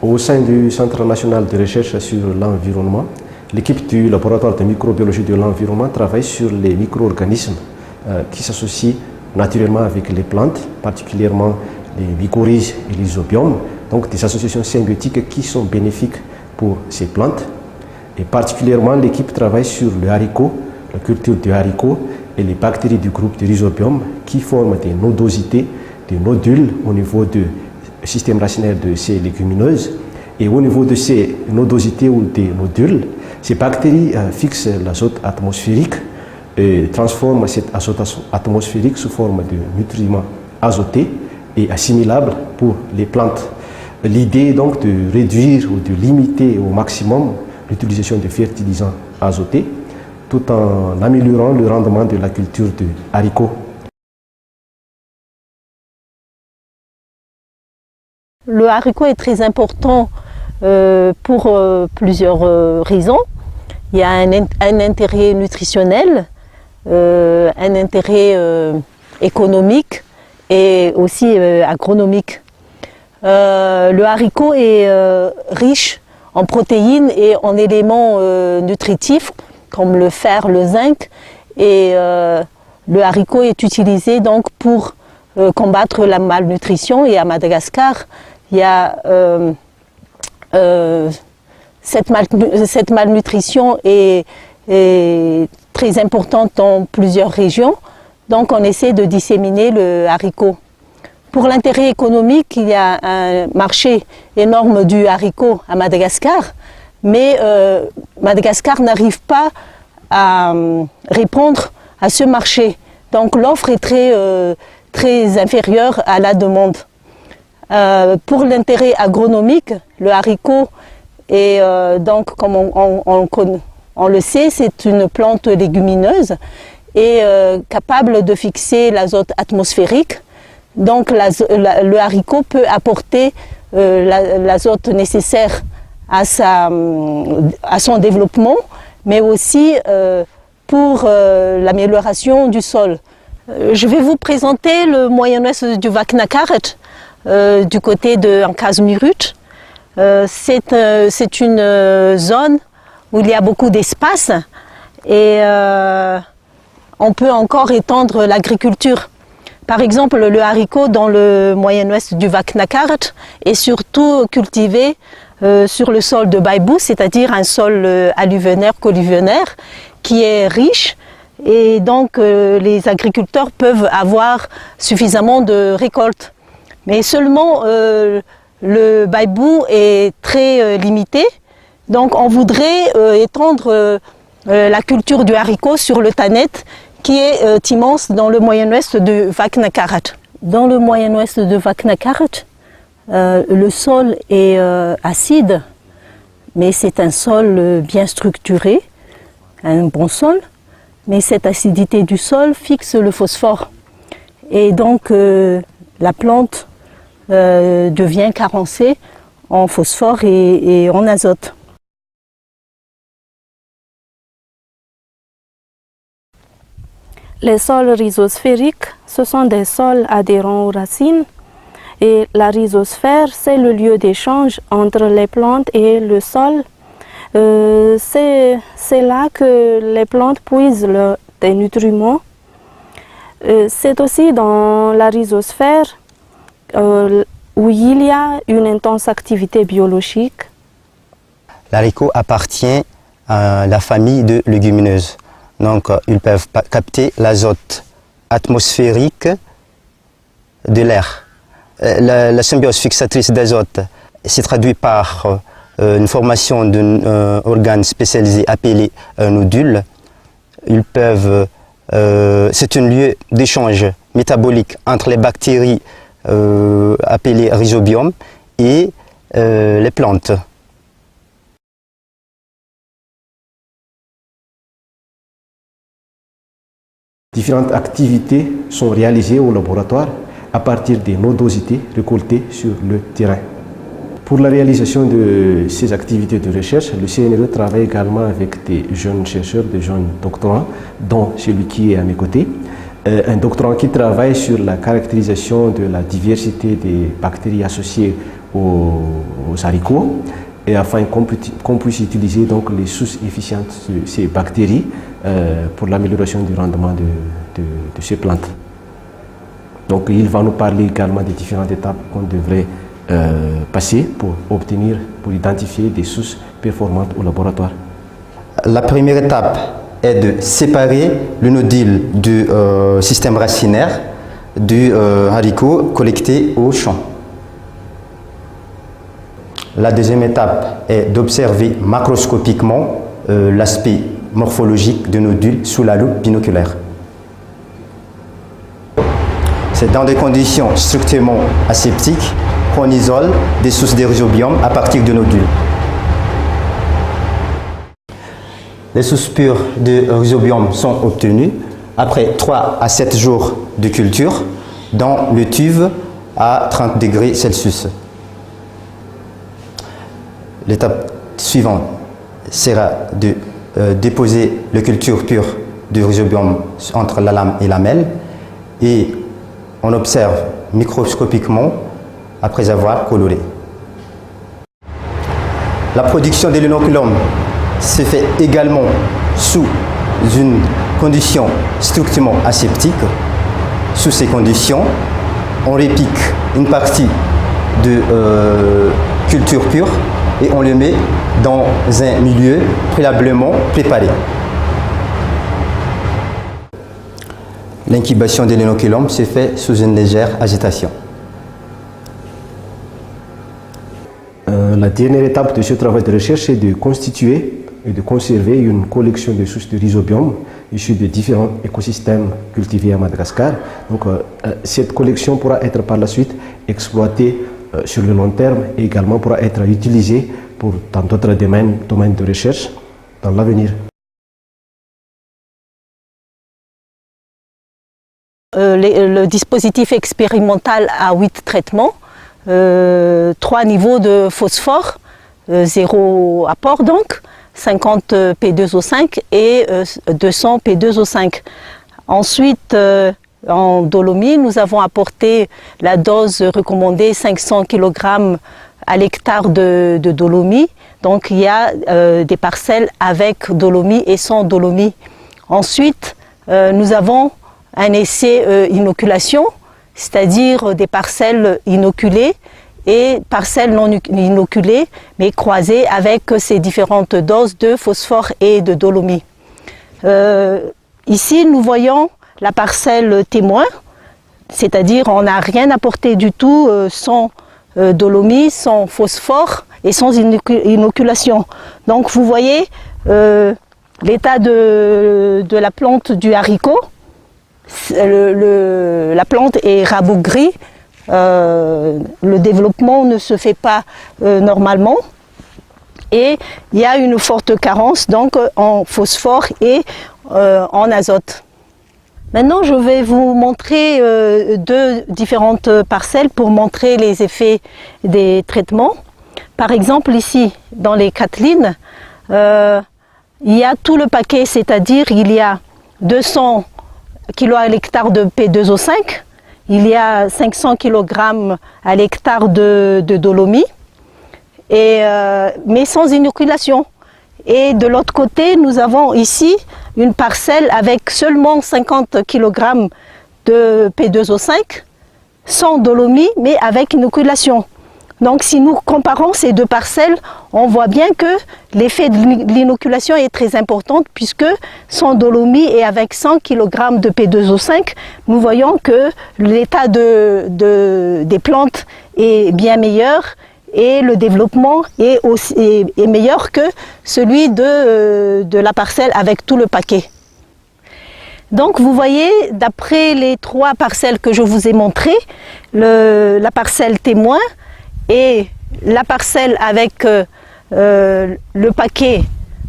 Au sein du Centre national de recherche sur l'environnement, l'équipe du laboratoire de microbiologie de l'environnement travaille sur les micro-organismes qui s'associent naturellement avec les plantes, particulièrement les mycorhizes et les rhizobiomes, donc des associations symbiotiques qui sont bénéfiques pour ces plantes. Et particulièrement, l'équipe travaille sur le haricot, la culture du haricot et les bactéries du groupe des rhizobiomes qui forment des nodosités, des nodules au niveau du système racinaire de ces légumineuses. Et au niveau de ces nodosités ou des nodules, ces bactéries fixent l'azote atmosphérique et transforment cet azote atmosphérique sous forme de nutriments azotés et assimilables pour les plantes. L'idée est donc de réduire ou de limiter au maximum l'utilisation de fertilisants azotés tout en améliorant le rendement de la culture du haricot. Le haricot est très important pour plusieurs raisons. Il y a un intérêt nutritionnel, un intérêt économique et aussi agronomique. Le haricot est riche en protéines et en éléments nutritifs comme le fer, le zinc, et le haricot est utilisé donc pour combattre la malnutrition. Et à Madagascar, il y a cette malnutrition est très importante dans plusieurs régions, donc on essaie de disséminer le haricot. Pour l'intérêt économique, il y a un marché énorme du haricot à Madagascar, mais Madagascar n'arrive pas à répondre à ce marché. Donc l'offre est très inférieure à la demande. Pour l'intérêt agronomique, le haricot est donc, comme on le sait, c'est une plante légumineuse et capable de fixer l'azote atmosphérique. Donc le haricot peut apporter l'azote nécessaire à son développement, mais aussi pour l'amélioration du sol. Je vais vous présenter le Moyen-Ouest du Vaknakaret, du côté de Ankazmirut. C'est une zone où il y a beaucoup d'espace et on peut encore étendre l'agriculture. Par exemple, le haricot dans le Moyen-Ouest du Vaknakaret est surtout cultivé sur le sol de Baibou, c'est-à-dire un sol alluvionnaire, qui est riche, et donc les agriculteurs peuvent avoir suffisamment de récoltes. Mais seulement le Baibou est très limité, donc on voudrait étendre la culture du haricot sur le Tanet, qui est immense dans le Moyen-Ouest de Vaknakaret. Dans le Moyen-Ouest de Vaknakaret, le sol est acide, mais c'est un sol bien structuré, un bon sol, mais cette acidité du sol fixe le phosphore. Et donc la plante devient carencée en phosphore et en azote. Les sols rhizosphériques, ce sont des sols adhérents aux racines, et la rhizosphère, c'est le lieu d'échange entre les plantes et le sol. C'est là que les plantes puisent des nutriments. C'est aussi dans la rhizosphère où il y a une intense activité biologique. L'haricot appartient à la famille de légumineuses. Donc, ils peuvent capter l'azote atmosphérique de l'air. La symbiose fixatrice d'azote s'est traduite par une formation d'un organe spécialisé appelé nodule. C'est un lieu d'échange métabolique entre les bactéries appelées rhizobiomes et les plantes. Différentes activités sont réalisées au laboratoire à partir des nodosités récoltées sur le terrain. Pour la réalisation de ces activités de recherche, le CNRE travaille également avec des jeunes chercheurs, des jeunes doctorants, dont celui qui est à mes côtés. Un doctorant qui travaille sur la caractérisation de la diversité des bactéries associées aux aux haricots, et afin qu'on puisse utiliser donc les sources efficientes de ces bactéries pour l'amélioration du rendement de ces plantes. Donc il va nous parler également des différentes étapes qu'on devrait passer pour identifier des sources performantes au laboratoire. La première étape est de séparer le nodule du système racinaire du haricot collecté au champ. La deuxième étape est d'observer macroscopiquement l'aspect morphologique du nodule sous la loupe binoculaire. C'est dans des conditions strictement aseptiques qu'on isole des sources de rhizobium à partir de nodules. Les sources pures de rhizobium sont obtenues après 3 à 7 jours de culture dans le tube à 30 degrés Celsius. L'étape suivante sera de déposer la culture pure de rhizobium entre la lame et la lamelle et on observe microscopiquement après avoir coloré. La production de l'inoculum se fait également sous une condition strictement aseptique. Sous ces conditions, on répique une partie de culture pure et on le met dans un milieu préalablement préparé. L'incubation de l'inoculum se fait sous une légère agitation. La dernière étape de ce travail de recherche est de constituer et de conserver une collection de sources de rhizobium issues de différents écosystèmes cultivés à Madagascar. Donc, cette collection pourra être par la suite exploitée sur le long terme et également pourra être utilisée dans d'autres domaines de recherche dans l'avenir. Le dispositif expérimental a 8 traitements, 3 niveaux de phosphore, 0 apport donc, 50 P2O5 et 200 P2O5. Ensuite, en dolomie, nous avons apporté la dose recommandée 500 kg à l'hectare de dolomie. Donc il y a des parcelles avec dolomie et sans dolomie. Ensuite, nous avons un essai inoculation, c'est-à-dire des parcelles inoculées et parcelles non inoculées, mais croisées avec ces différentes doses de phosphore et de dolomie. Ici, nous voyons la parcelle témoin, c'est-à-dire on n'a rien apporté du tout sans dolomie, sans phosphore et sans inoculation. Donc vous voyez l'état de la plante du haricot. La plante est rabougrie, le développement ne se fait pas normalement et il y a une forte carence donc en phosphore et en azote. Maintenant je vais vous montrer 2 différentes parcelles pour montrer les effets des traitements. Par exemple ici dans les Catlines, il y a tout le paquet, c'est-à-dire il y a 200 kg à l'hectare de P2O5, il y a 500 kg à l'hectare de dolomie, mais sans inoculation. Et de l'autre côté, nous avons ici une parcelle avec seulement 50 kg de P2O5, sans dolomie, mais avec inoculation. Donc si nous comparons ces 2 parcelles, on voit bien que l'effet de l'inoculation est très important puisque sans dolomie et avec 100 kg de P2O5, nous voyons que l'état des plantes est bien meilleur et le développement est meilleur que celui de la parcelle avec tout le paquet. Donc vous voyez, d'après les 3 parcelles que je vous ai montrées, la parcelle témoin et la parcelle avec le paquet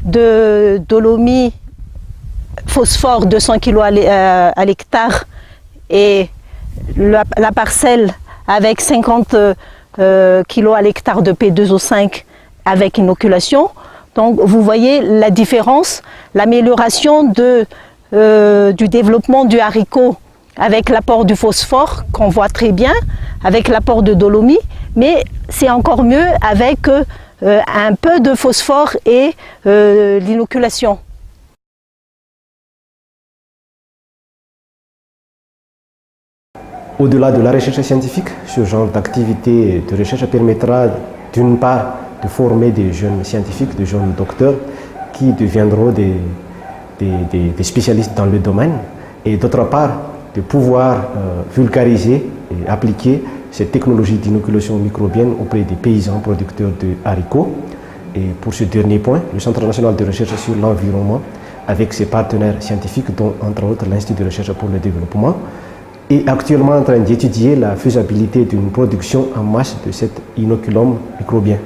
de dolomie phosphore 200 kg à l'hectare et la parcelle avec 50 kg à l'hectare de P2O5 avec inoculation. Donc vous voyez la différence, l'amélioration du développement du haricot avec l'apport du phosphore qu'on voit très bien, avec l'apport de dolomie, mais c'est encore mieux avec un peu de phosphore et l'inoculation. Au-delà de la recherche scientifique, ce genre d'activité de recherche permettra d'une part de former des jeunes scientifiques, des jeunes docteurs qui deviendront des spécialistes dans le domaine, et d'autre part de pouvoir vulgariser et appliquer cette technologie d'inoculation microbienne auprès des paysans producteurs de haricots. Et pour ce dernier point, le Centre national de recherche sur l'environnement, avec ses partenaires scientifiques, dont entre autres l'Institut de recherche pour le développement, est actuellement en train d'étudier la faisabilité d'une production en masse de cet inoculum microbien.